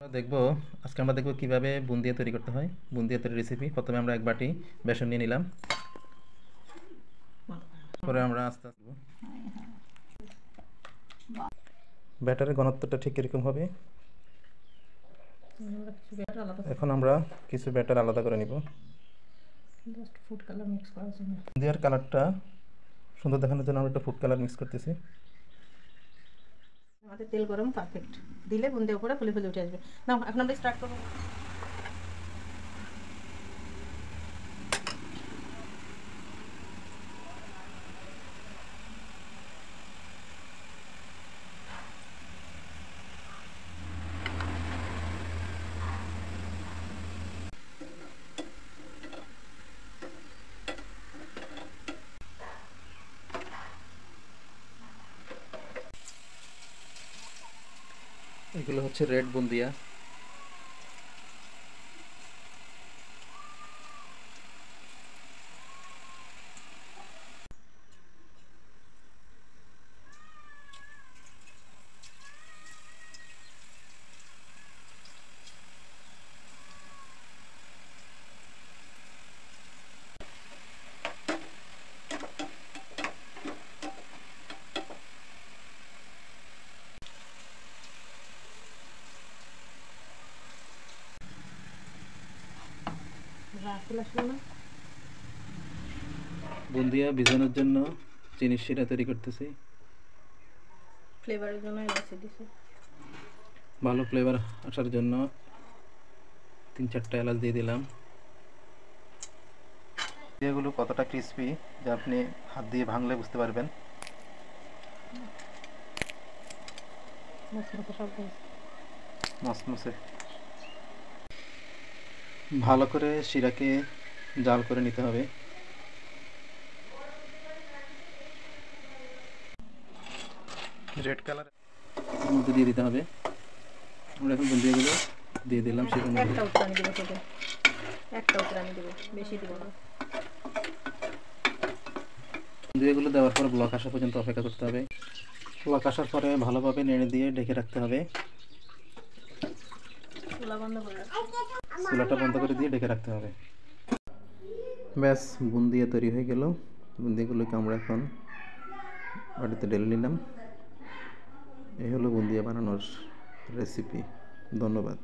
দেখবো আজকে আমরা দেখবো কিভাবে বুন্দিয়া তৈরি করতে হয়। বুন্দিয়া তৈরির রেসিপি। প্রথমে আমরা এক বাটি বেসন নিয়ে নিলাম, পরে আমরা আস্তে আস্তে ব্যাটারের ঘনত্বটা ঠিক এরকম হবে। এখন আমরা কিছু ব্যাটার আলাদা করে নিব ফুড কালার মিক্স করার জন্য। বুন্দিয়ার কালারটা সুন্দর দেখানোর জন্য আমরা একটা ফুড কালার মিক্স করতেছি। আমাদের তেল গরম পারফেক্ট, দিলে বুন্দিয়া উপরে ফুলে ফুলে উঠে আসবে। না এখন আমরা স্টার্ট করব। এগুলো হচ্ছে রেড বুন্দিয়া। বুন্দিয়া ভিজানোর জন্য চিনির শিরা তৈরি করতেছি। ফ্লেভারের জন্য এলাচি দিছি, ভালো ফ্লেভার আসার জন্য 3-4টা এলাচ দিয়ে দিলাম। এগুলো কতটা ক্রিস্পি যা আপনি হাত দিয়ে ভাঙলে বুঝতে পারবেন। মসমসে ভালো করে শিরাকে জাল করে নিতে হবে। রেড কালার মধ্যে দিয়ে দিতে হবে। আমরা এখন বুন্দিয়াগুলো দিয়ে দিলাম শিরার মধ্যে। একটা উতরানি দেব, সেটা একটা উতরানি দেব, বেশি দেব না। বুন্দিয়াগুলো দেওয়ার পর ব্লক আসা পর্যন্ত অপেক্ষা করতে হবে। ব্লক আসার পরে ভালোভাবে নেড়ে দিয়ে ঢেকে রাখতে হবে। চুলাটা বন্ধ করে দিয়ে ঢেকে রাখতে হবে। ব্যাস, বুন্দিয়া তৈরি হয়ে গেল। বুন্দিয়াগুলোকে আমরা এখন বাড়িতে ঢেলে নিলাম। এই হলো বুন্দিয়া বানানোর রেসিপি। ধন্যবাদ।